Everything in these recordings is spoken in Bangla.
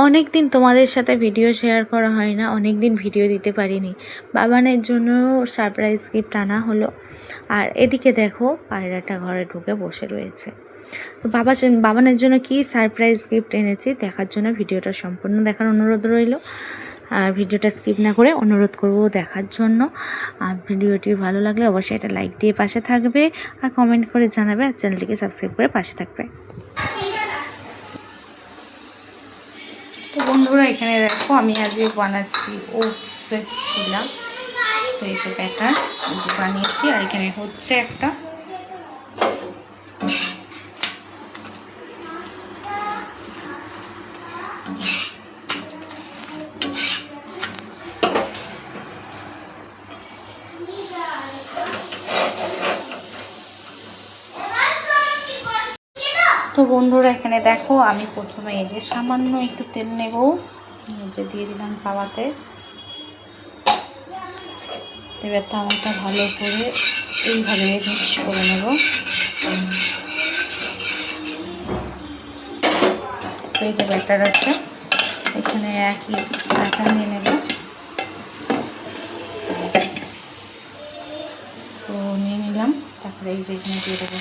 অনেক দিন তোমাদের সাথে ভিডিও শেয়ার করা হয় না, অনেক দিন ভিডিও দিতে পারিনি। বাবানের জন্য সারপ্রাইজ গিফট আনা হলো। আর এদিকে দেখো পায়রাটা ঘরে ঢুকে বসে রয়েছে। তো বাবানের জন্য কি সারপ্রাইজ গিফট এনেছি দেখার জন্য ভিডিওটা সম্পূর্ণ দেখার অনুরোধ রইল। আর ভিডিওটা স্কিপ না করে অনুরোধ করবো দেখার জন্য। আর ভিডিওটি ভালো লাগলে অবশ্যই একটা লাইক দিয়ে পাশে থাকবে, আর কমেন্ট করে জানাবে, আর চ্যানেলটিকে সাবস্ক্রাইব করে পাশে থাকবে। তো বন্ধুরা এখানে দেখো আমি আজকে বানাচ্ছি ওটসের ছিলা। তো এই যে ব্যাটার যে বানিয়েছি, আর এখানে হচ্ছে একটা তো বন্ধুরা এখানে দেখো আমি প্রথমে এই যে সামান্য একটু তেল নেব, এই যে দিয়ে দিলাম তাওয়াতে। এবার তাওয়াটা ভালো করে এইভাবে মিক্স করে নেব। এই যে ব্যাটার আছে, এখানে একই ব্যাটার নিয়ে নেব। তো নিয়ে নিলাম, তারপরে এই যে এখানে দিয়ে দেবো।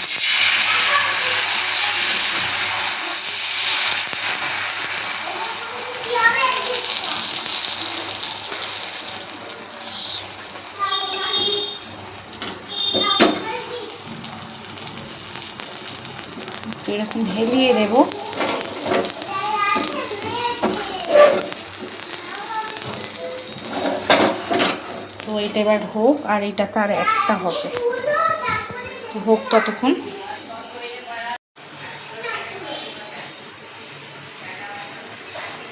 এরকম ঢেলিয়ে দেব। তো এটা এবার হোক, আর এটা তার একটা হবে, হোক ততক্ষণ।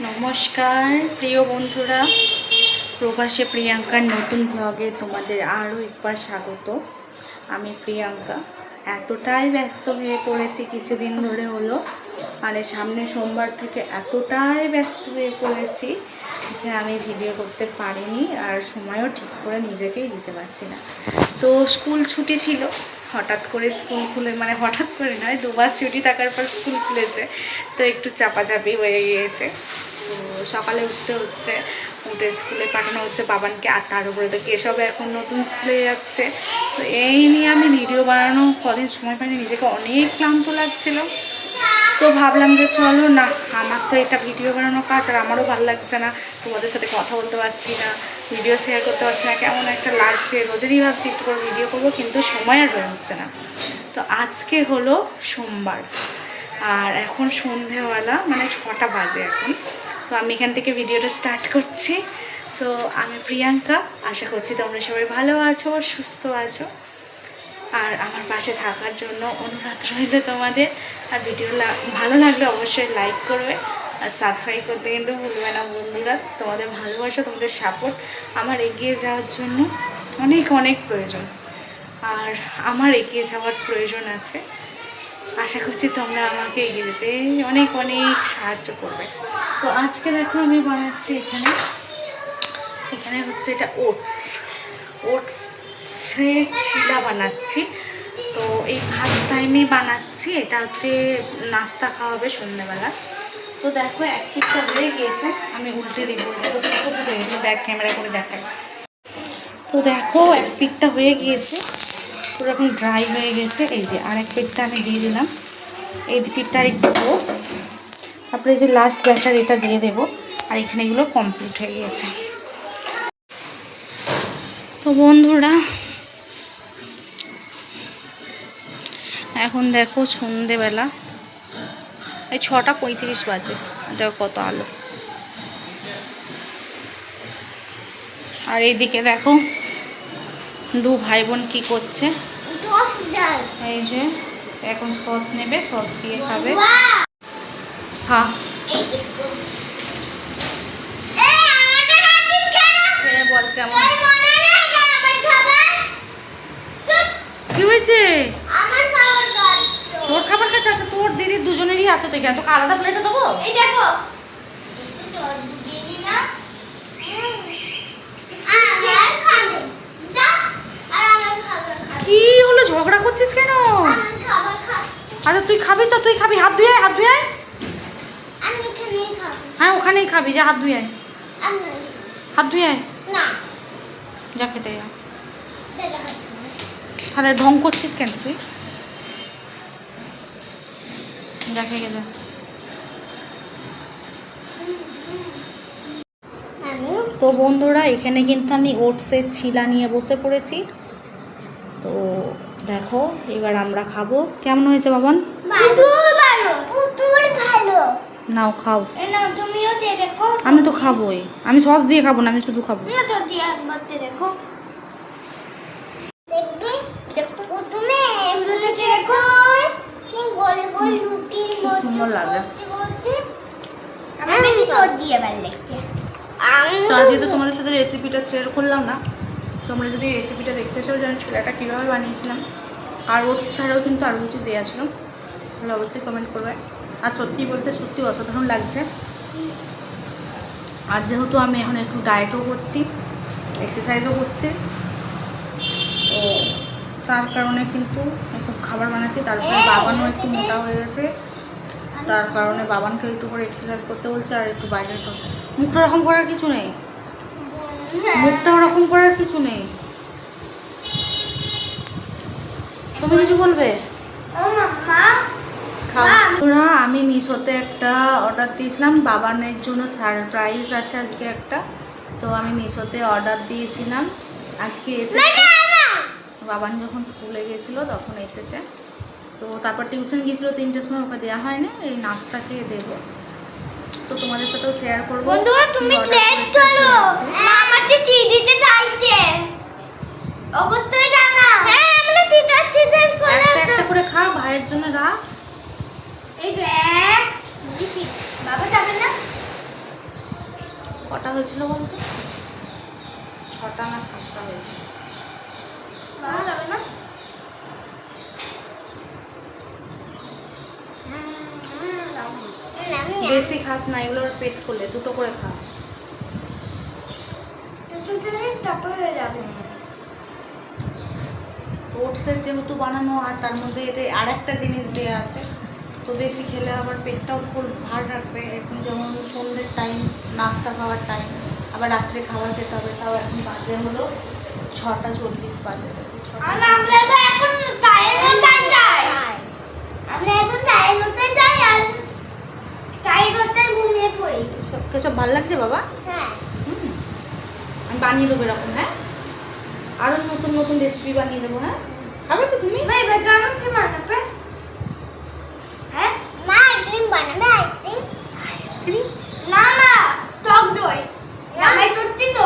নমস্কার প্রিয় বন্ধুরা, প্রবাসে প্রিয়াঙ্কার নতুন ব্লগে তোমাদের আরও একবার স্বাগত। আমি প্রিয়াঙ্কা। এতটাই ব্যস্ত হয়ে পড়েছি কিছুদিন ধরে হলো, মানে সামনে সোমবার থেকে এতটাই ব্যস্ত হয়ে পড়েছি যে আমি ভিডিও করতে পারিনি, আর সময়ও ঠিক করে নিজেকেই দিতে পারছি না। তো স্কুল ছুটি ছিল, হঠাৎ করে স্কুল খুলে, মানে হঠাৎ করে নয়, 2 মাস ছুটি থাকার পর স্কুল খুলেছে, তো একটু চাপাচাপি হয়ে গিয়েছে। তো সকালে উঠতে হচ্ছে, উঠে স্কুলে পাঠানো হচ্ছে বাবানকে, আর তার উপরে তো কেশব এখন নতুন স্কুলে যাচ্ছে। তো এই নিয়ে আমি ভিডিও বানানো কদিন সময় পাইনি, নিজেকে অনেক ক্লান্ত লাগছিল। তো ভাবলাম যে চলো না, আমার তো এটা ভিডিও বানানো কাজ, আর আমারও ভালো লাগছে না, তোমাদের সাথে কথা বলতে পারছি না, ভিডিও শেয়ার করতে পারছি না, কেমন একটা লাগছে। রোজেরই ভাবছি একটু করে ভিডিও করবো, কিন্তু সময় আর হয়ে হচ্ছে না। তো আজকে হলো সোমবার, আর এখন সন্ধেবেলা, মানে 6টা বাজে এখন। তো আমি এখান থেকে ভিডিওটা স্টার্ট করছি। তো আমি প্রিয়াঙ্কা, আশা করছি তোমরা সবাই ভালো আছো, সুস্থ আছো, আর আমার পাশে থাকার জন্য অনুরোধ রইল তোমাদের। আর ভিডিও ভালো লাগলে অবশ্যই লাইক করবে, আর সাবস্ক্রাইব করতে কিন্তু ভুলবে না বন্ধুরা। তোমাদের ভালোবাসা, তোমাদের সাপোর্ট আমার এগিয়ে যাওয়ার জন্য অনেক অনেক প্রয়োজন, আর আমার এগিয়ে যাওয়ার প্রয়োজন আছে। আশা করছি তোমরা আমাকে এগিয়ে যেতে অনেক অনেক সাহায্য করবে। তো আজকে দেখো আমি বানাচ্ছি এখানে হচ্ছে এটা ওটসের ছিলা বানাচ্ছি। তো এই ফার্স্ট টাইমেই বানাচ্ছি, এটা হচ্ছে নাস্তা খাওয়াবে সন্ধ্যেবেলা। তো দেখো এক পিঠটা হয়ে গিয়েছে, আমি উল্টে দিব, ব্যাক ক্যামেরা করে দেখাই। তো দেখো এক পিঠটা হয়ে গিয়েছে, পুরো এখন ড্রাই হয়ে গেছে। এই যে আর এক পিঠটা আমি দিয়ে দিলাম, এই পিঠটা আর একটু দেবো, তারপরে এই যে লাস্ট ব্যাটার এটা দিয়ে দেবো, আর এখানে এগুলো কমপ্লিট হয়ে গিয়েছে। তো বন্ধুরা এখন দেখো সন্ধেবেলা, এই 6:35 বাজে, দেখো কত আলো। আর এইদিকে দেখো 2 ভাই বোন কি করছে, এই যে এখন সস নেবে, সস দিয়ে খাবে। হ্যাঁ বল কেমন কি হয়েছে? তোর খাবার কাছে আছে, তোর দিদির দুজনেরই আছে, তো এখানে তোকে আলাদা প্লেটে দেবো। কি হলো, ঝগড়া করছিস কেন? আচ্ছা তুই খাবি, তো তুই খাবি, হাত ধুয়ে হ্যাঁ ওখানেই খাবি, যা হাত ধুয়ে আয়, আমি হাত ধুয়ে আয়, না যা খেতে যা। দাদা হাত তাহলে ঢং করছিস কেন তুই? যা খেয়ে যা। আমি তো বন্ধুরা এখানে কিন্তু আমি ওটসের ছিলা নিয়ে বসে পড়েছি। তো দেখো এবার আমরা খাবো। কেমন হয়েছে বাবান? প্রচুর ভালো, প্রচুর ভালো। নাও খাও। না তুমিও খেয়ে দেখো। আমি তো খাবোই, আমি সস দিয়ে খাবো না, আমি শুধু খাবো। না তো দিয়ে একবার দেখো, দেখবে দেখো তুমি এগুলো খেয়ে দেখো। এই গোল গোল রুটির মতো সুন্দর লাগে। করতে আমি বেশি সস দিয়ে ভালো লাগছে। তো আজকে তো তোমাদের সাথে রেসিপিটা শেয়ার করলাম না। তোমরা যদি রেসিপিটা দেখতে চাও যে আমি ছোলাটা কীভাবে বানিয়েছিলাম, আর ওটস ছাড়াও কিন্তু আরও কিছু দেওয়া ছিল, তাহলে অবশ্যই কমেন্ট করবে। আর সত্যি বলতে সত্যি অসাধারণ লাগছে। আর যেহেতু আমি এখন একটু ডায়েটও করছি, এক্সারসাইজও করছি, তো তার কারণে কিন্তু এসব খাবার বানাচ্ছি। তারপরে বাবানও একটু মোটা হয়ে গেছে, তার কারণে বাবানকে একটু করে এক্সারসাইজ করতে বলছে আর একটু বাইরের মুখটা ওরকম করার কিছু নেই, মুখটা ওরকম করার কিছু নেই। তুমি কিছু বলবে? ও মাম্মা ওরা আমি মিশোতে একটা অর্ডার দিয়েছিলাম, বাবানের জন্য সারপ্রাইজ আছে আজকে একটা। তো আমি মিশোতে অর্ডার দিয়েছিলাম, আজকে এসেছে। বাবান যখন স্কুলে গিয়েছিলো তখন এসেছে। তো তারপর টিউশন গিয়েছিলো 3টের সময়, ওকে দেওয়া হয়নি, এই নাস্তা খেয়ে দেবো। তো তোমাদের সাথেও শেয়ার করবো। বন্ধুরা তুমি লেট চলো, মা আমাকে টি দিতে যাইতে অবশ্যই জানা। হ্যাঁ আমরা টিটা করে একটা একটা করে খা, ভাইয়ের জন্য রাখ। এই দেখ বাবা যাবে না। কটা হয়েছিল বলতো? 6টা না 7টা হয়েছিল। বাবা যাবে না। বেশি খাস না, এগুলোর পেট ফুলে, দুটো করে খা। তারপরে যাবে। ওটসের যেহেতু বানানো, আর তার মধ্যে এটা আর একটা জিনিস দেওয়া আছে, তো বেশি খেলে আবার পেটটাও ফুল ভার রাখবে। এখন যেমন সন্ধ্যের টাইম, নাস্তা খাওয়ার টাইম, আবার রাত্রে খাবার খেতে হবে। তাও এখন বাজে হলো 6:40 বাজে। আমরা তো এখন টাইম যাই। আমরা এখন টাইম হতে যাই আর টাইম হতে ঘুমিয়ে পড়ি। সব ভালো লাগছে বাবা? হ্যাঁ আমি বানিয়ে দেবো এরকম। হ্যাঁ আরও নতুন নতুন রেসিপি বানিয়ে দেবো। হ্যাঁ খাবে তো তুমি? ভাই বেটা আমাকে বানাবে। হ্যাঁ মা আইসক্রিম বানাবে। আইসক্রিম আইসক্রিম না মা টক দই না ভাই সত্যি তো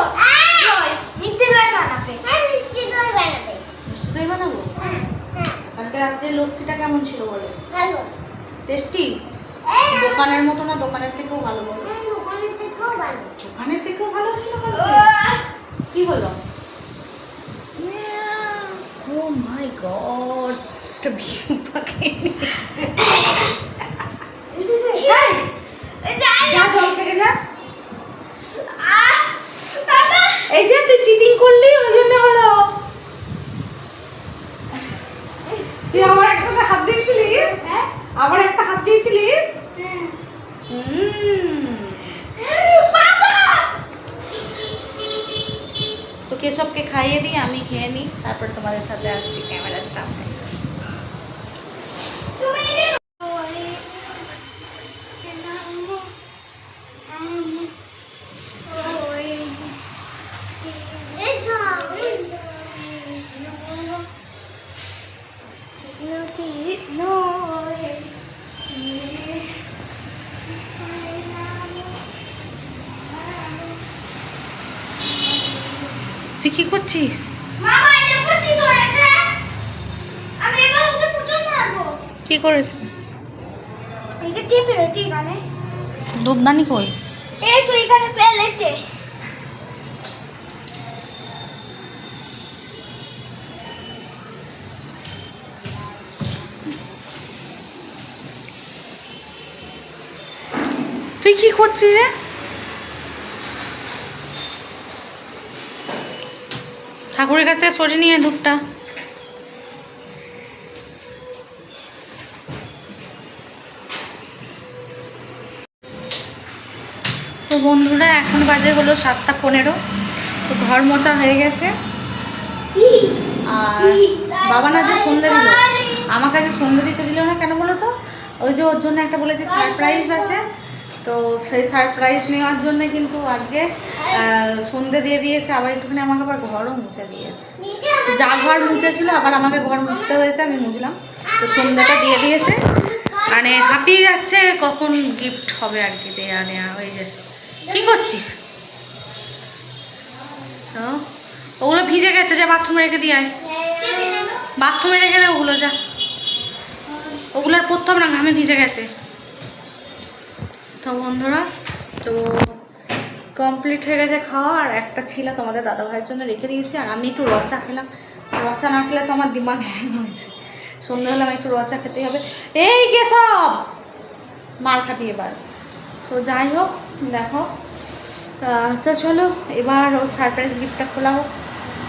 দই মিষ্টি দই বানাবে। হ্যাঁ মিষ্টি দই বানাবে। মিষ্টি দই বানাবো। হ্যাঁ হ্যাঁ কালকে রাত্রে লস্যিটা কেমন ছিল বলো? ভালো। টেস্টি? দোকানের মতো না, দোকানের থেকেও ভালো বলো? দোকানের থেকেও ভালো। দোকানের থেকেও ভালো ছিল কালকে? কি হলো? ও মাই গড, একটা ভিউ পাখি নিয়েছে। যা জল থেকে যা। এই যে তুই চিটিং করলি, ওই জন্য হলো। তুই আবার একটাতে হাত দিয়েছিলিস? হ্যাঁ আবার একটা হাত দিয়েছিলিস? বাবা তো কেশবকে খাইয়ে দিই, আমি খেয়ে নিই, তারপর তোমাদের সাথে আসছি ক্যামেরার সামনে। তুমি তুই কি করছিস? মামা এটা খুশি হয়েছে। আমি এবার ওকে পুতুল মারবো। কি করেছে? এটা কে পেরেছে এখানে? দুধদানি কই? এই তো এখানে পেলেছে। তুই কি করছিস রে? ঠাকুরের কাছে সরে নিয়ে ধূপটা। তো বন্ধুরা এখন বাজে হলো 7:15। তো ঘর মোছা হয়ে গেছে। আর বাবা না যে সন্ধ্যে দিল, আমার কাছে সন্ধ্যে দিতে দিল না কেন বলো তো? ওই যে ওর জন্য একটা বলেছে সারপ্রাইজ আছে, তো সেই সারপ্রাইজ নেওয়ার জন্য কিন্তু আজকে সন্ধ্যে দিয়ে দিয়েছে। আবার একটুখানি আমাকে আবার ঘরও মুছে দিয়েছে। যা ঘর মুছেছিল আবার আমাকে ঘর মুছতে হয়েছে, আমি মুছলাম। তো সন্ধ্যাটা দিয়ে দিয়েছে, মানে হাঁপিয়ে যাচ্ছে কখন গিফট হবে আর কি দেয়া নেওয়া। ওই যে কী করছিস? তো ওগুলো ভিজে গেছে, যা বাথরুমে রেখে দিয়ে আয়। বাথরুমে রেখে দে ওগুলো, যা। ওগুলো আর পরতে হবে না, ঘামে ভিজে গেছে। তো বন্ধুরা, তো কমপ্লিট হয়ে গেছে খাওয়া। আর একটা ছিল তোমাদের দাদা ভাইয়ের জন্য রেখে দিয়েছি। আর আমি একটু রচা খেলাম। রচা না খেলে তো আমার দিমাগ হ্যাং হয়ে যায়। সন্ধ্যে হলে আমি একটু রচা খেতেই হবে। এই কে সব মার খাবি এবার। তো যাই হোক, দেখো, তো চলো এবার ও সারপ্রাইজ গিফটটা খোলা হোক।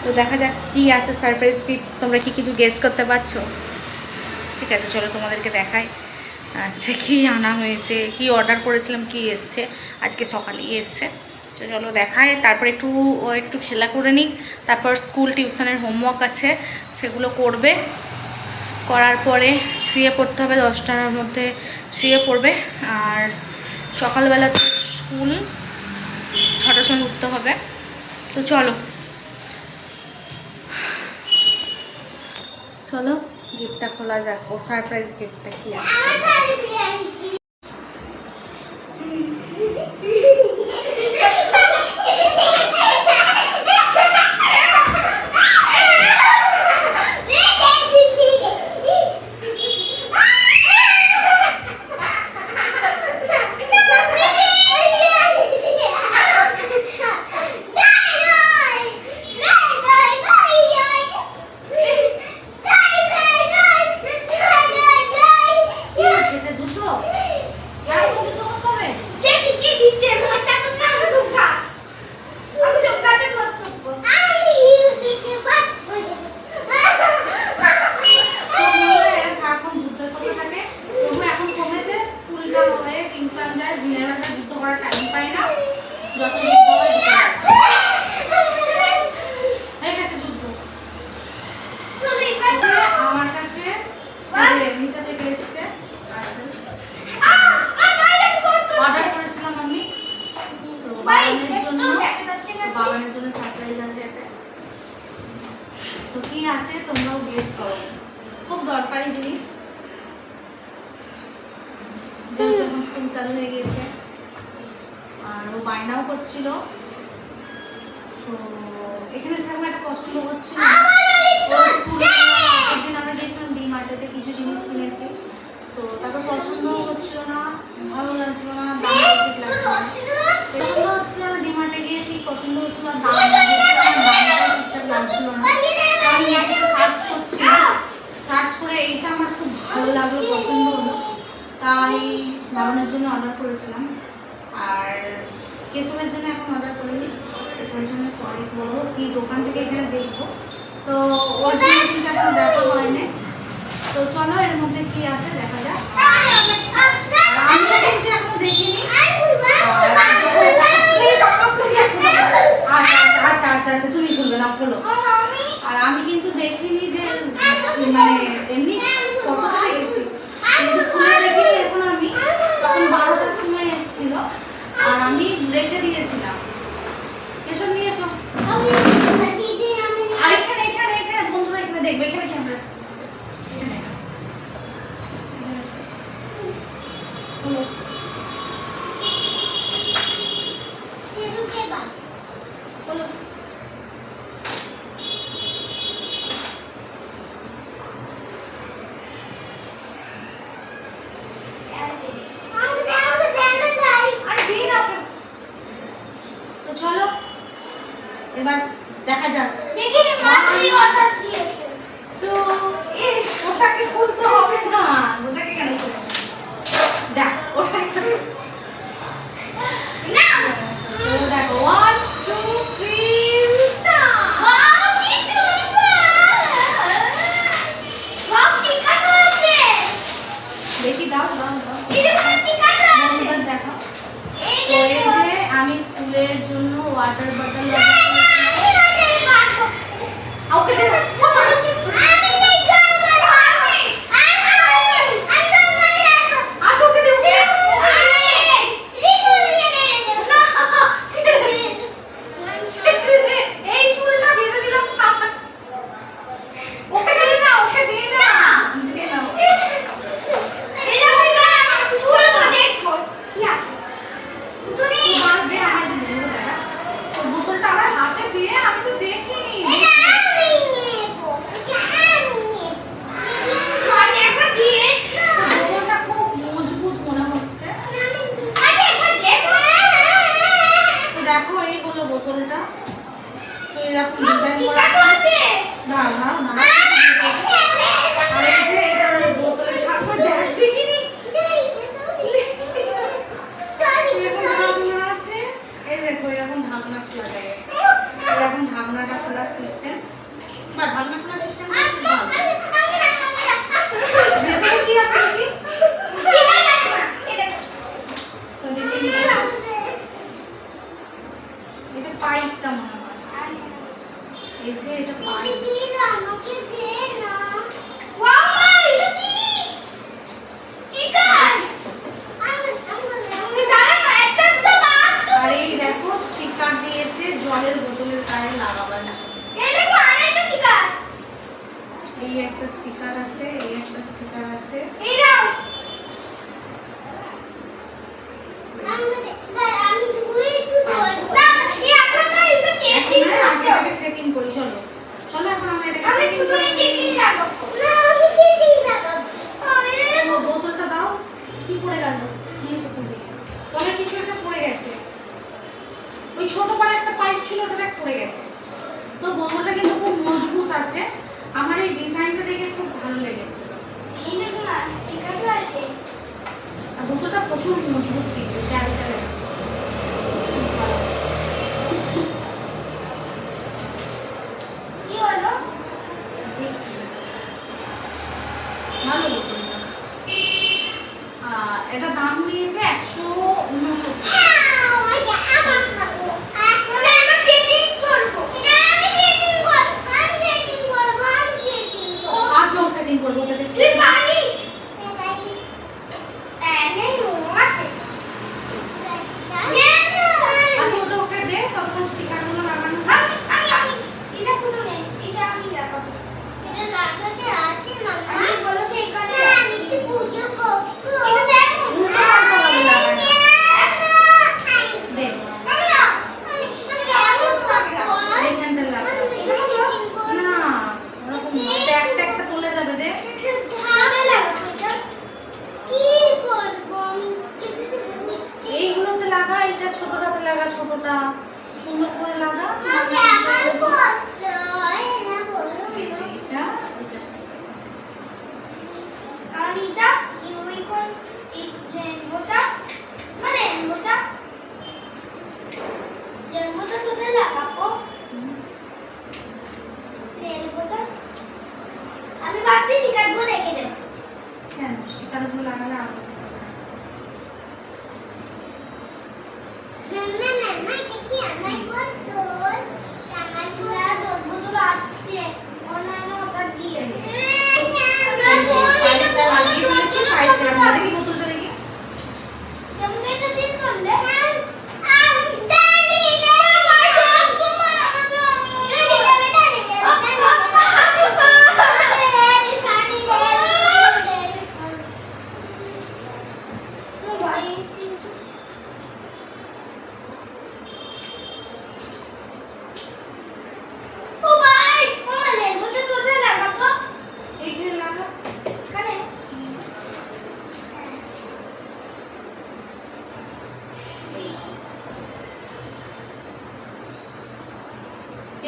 তো দেখা যাক কী আছে সারপ্রাইজ গিফট। তোমরা কি কিছু গেস করতে পারছো? ঠিক আছে, চলো তোমাদেরকে দেখাই। আচ্ছা, কী আনা হয়েছে, কি অর্ডার করেছিলাম, কি এসছে আজকে সকালেই এসছে। তো চলো দেখায়। তারপর একটু খেলা করে নিই। তারপর স্কুল টিউশনের হোমওয়ার্ক আছে, সেগুলো করবে। করার পরে শুয়ে পড়তে হবে, 10টার মধ্যে শুয়ে পড়বে। আর সকালবেলা তো স্কুল, 6টার সময় উঠতে হবে। তো চলো চলো গিফটটা খোলা যাক। ও সারপ্রাইজ গিফটটা কি আছে। বাবানের জন্য সারপ্রাইজ আছে একটা। তো কি আছে তোমরাও গেস করো। খুব দরকারি জিনিস, যেহেতু এখন স্কুল চালু হয়ে গিয়েছে। আর ও বায়নাও করছিল। তো এখানে সেরকম একটা পছন্দ হচ্ছিল। একদিন আমরা গিয়েছিলাম ডি-মার্টেতে, কিছু জিনিস কিনেছি। তো তারপর পছন্দ হচ্ছিল না, ভালো লাগছিল না, দাম ঠিক লাগছিল না। পছন্দ হচ্ছিল না, ডি-মার্টে গিয়ে ঠিক পছন্দ হচ্ছিল না, দামটা ঠিকঠাক লাগছিল না। আমি সার্চ করছিলাম, সার্চ করে এইটা আমার খুব ভালো লাগলো, পছন্দ হলো, তাই বাবানের জন্য অর্ডার করেছিলাম। আর কেশবের জন্য এখন অর্ডার করিনি, কেশবের জন্য পরে করবো। কি দোকান থেকে এখানে দেখবো। তো ওর জন্য কিন্তু এখন দেখা হয়নি। তো চলো এর মধ্যে কি আছে দেখা যাক। আমি কিন্তু এখনো দেখিনি। আচ্ছা আচ্ছা আচ্ছা, তুমি খুলবে না, খোলো। আর আমি কিন্তু দেখিনি যে, মানে এমনি ফটোতে দেখেছি, কিন্তু খুলে দেখিনি এখন। আমি তখন 12টার সময় এসেছিল আর আমি রেখে দিয়েছিলাম। এসব নিয়ে এসো। এখানে এখানে এখানে বন্ধুরা এখানে দেখবে, এখানে ক্যামেরা আছে। তো চলো এবার দেখা যাক। তো ওটাকে খুলতে হবে না, ওটাকে কেন খুলছি? দেখ ওটাকে দেখো, 1 2 3 দেখি, দাও দাও দাও দেখো। তো এই যে আমি স্কুলের জন্য ওয়াটার বটল অর্ডার করেছিলাম। ওকে দে আচ্ছা ওকে দে এই চুলটা বেঁধে দিলাম সামনে। ওকে দে না, ওকে দে না, দে না। বোতলটা আমার হাতে দিয়ে আমি তো দেখিনি। বোতলটা খুব মজবুত মনে হচ্ছে। তো দেখো এই হলো বোতলটা। তো এরকম ডিজাইন করা আছে। দাঁড়াও দাঁড়াও দাঁড়াও। আর এই যে এটার বোতলের ঢাকনা দেখিনি। ঢাকনা আছে। এই দেখো এরকম ঢাকনা খোলা যায়। এরকম ঢাকনাটা খোলার সিস্টেম বা ঢাকনা খোলার সিস্টেম খুব ভালো। ভেতরে কি আছে দেখি? তো দেখি এটা পাইপটা মনে হয়। এই যে এটা পাইপ। আর এই দেখো স্টিকার দিয়েছে জলের বোতলের গায়ে লাগাবার জন্য। এই একটা স্টিকার আছে, এই একটা স্টিকার আছে। এটাকে সেটিং করি, চলো চলো এখন আমরা এটাকে সেটিং করি। বোতলটা দাও। কি পড়ে গেল? নিয়েছো তুমি? তবে কিছু একটা পড়ে গেছে। ওই ছোট পাড়ে একটা পাইপ ছিল, ওটা পড়ে গেছে। তো বোতলটা কিন্তু খুব মজবুত আছে। আমার এই ডিজাইনটা দেখে খুব ভালো লেগেছে। আর বোতলটা প্রচুর মজবুত কিন্তু ক্যারিটা দেখছি ভালো বোতলটা। এটা দাম নিয়েছে 169। আচ্ছা ও সেটিং করবো ওটা দেখতে। আচ্ছা ওটা ওকে দে, ততক্ষণ স্টিকারগুলো লাগানো থাক। এইখানটা লাগানো না, ওরকম একটা একটা তুলে যাবে। দে এইগুলোতে লাগা, এটা ছোটটাতে লাগা, ছোটটা সুন্দর করে লাগা। এই যে এটা এটা আমি ভাবছি টিকাটগুলো রেখে দেবো। কেন স্টিকারগুলো লাগালে আরো সুন্দর লাগে। পাইপটা লাগিয়ে দিয়েছি, পাইপটা লাগিয়ে দেখি বোতলটা দেখি। এইখানে লাগা।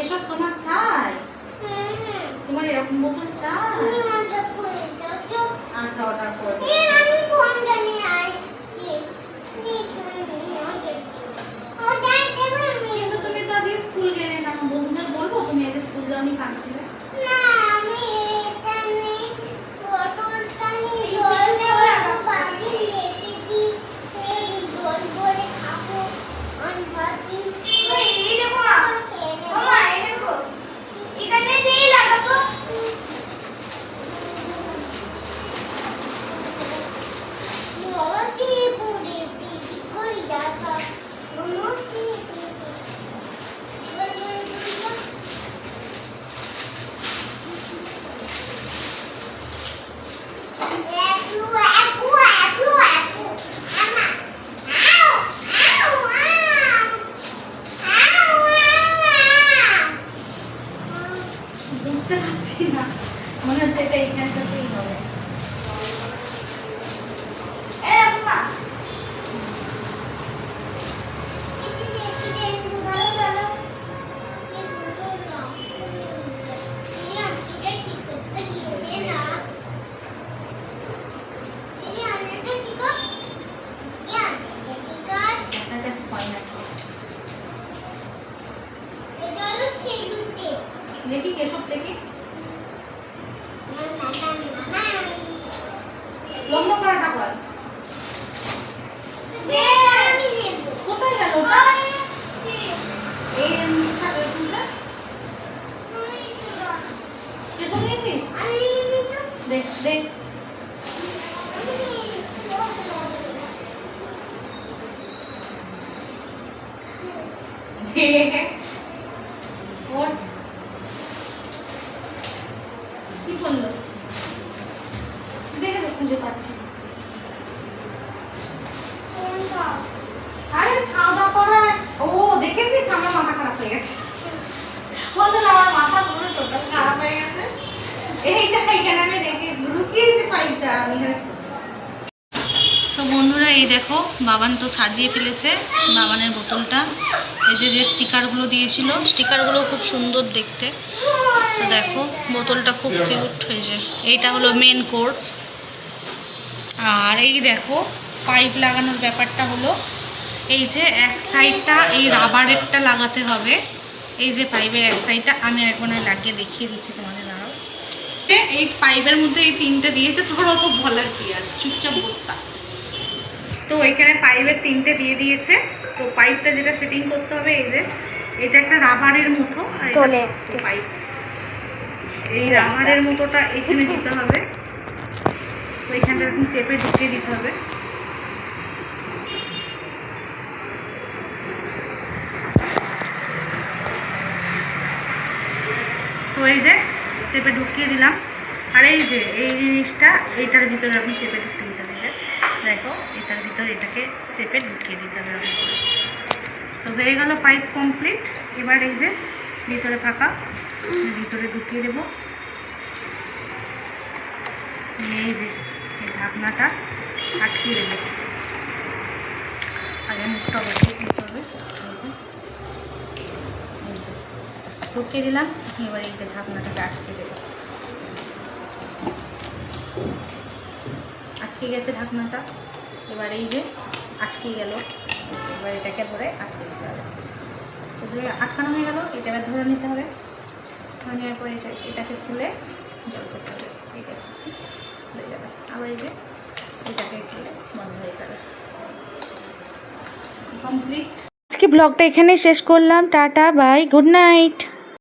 এসব তোমার চাই? তোমার এরকম বোতল চাই? আচ্ছা অর্ডার করে দেবো। কিন্তু তুমি তো আজকে স্কুল গেলে না, বন্ধুদের বলবো তুমি আজকে স্কুল যাওনি, কাঁদছিলে। পাচ্ছি না, মনে হচ্ছে এটা এইখানটাতেই হবে। দেখা যাক হয় নাকি। দেখি কেশব দেখি, বন্ধ করাটা বল। কোথায় গেল ওটা? এই কেশব নিয়েছিস? দেখ দেখ। ওর কি করলো দেখে তো খুঁজে পাচ্ছি না। আরে সাদা করা, ও দেখেছিস আমার মাথা খারাপ হয়ে গেছে। বন্ধুরা আমার মাথা পুরো টোটাল খারাপ হয়ে গেছে। এইটা এখানে আমি রেখে লুকিয়েছি পাইপটা আমি এখানে। তো বন্ধুরা এই দেখো বাবান তো সাজিয়ে ফেলেছে বাবানের বোতলটা। এই যে যে স্টিকারগুলো দিয়েছিল, স্টিকারগুলো খুব সুন্দর দেখতে। তো দেখো বোতলটা খুব কিউট হয়েছে। এইটা হলো মেন কোর্স। আর এই দেখো পাইপ লাগানোর ব্যাপারটা হলো এই যে এক সাইডটা এই রাবারেরটা লাগাতে হবে। এই যে পাইপের এক সাইডটা আমি এখন লাগিয়ে দেখিয়ে দিচ্ছি তোমাদের। দাঁড়াও, এই পাইপের মধ্যে এই তিনটে দিয়েছে, তোমরা তো বলার কি আছে, চুপচাপ বস্তা। তো এখানে পাইপের তিনটে দিয়ে দিয়েছে। তো পাইপটা যেটা সেটিং করতে হবে, এই যে এটা একটা রাবারের মতো, পাইপ এই রাবারের মতোটা এখানে দিতে হবে। তো এখানটা এরকম চেপে ঢুকিয়ে দিতে হবে। তো এই যে চেপে ঢুকিয়ে দিলাম। আর এই যে এই জিনিসটা এইটার ভিতরে আপনি চেপে ঢুকিয়ে দিতে হবে। দেখো এটার ভিতরে এটাকে চেপে ঢুকিয়ে দিতে হবে। তো হয়ে গেল পাইপ কমপ্লিট। এবার এই যে ভিতরে ফাঁকা, ভিতরে ঢুকিয়ে দেবো। এই যে এই ঢাকনাটা আটকিয়ে দেবো। আগে মুখটা বসিয়ে দিতে হবে। এই যে ঢুকিয়ে দিলাম। এবার এই যে ঢাকনাটাকে আটকে দেবো। আটকে গেছে ঢাকনাটা। এবার এই যে আটকে গেল, এবার এটাকে ধরে আটকে দিতে হবে। ধরে আটকানো হয়ে গেল, এটা এবার ধরে নিতে হবে। ধরে নেওয়ার পরে এটাকে খুলে জল করতে হবে। এটা হয়ে যাবে। আবার এই যে এটাকে খুলে বন্ধ হয়ে যাবে। কমপ্লিট। আজকে ব্লগটা এখানেই শেষ করলাম। Tata bye, good night.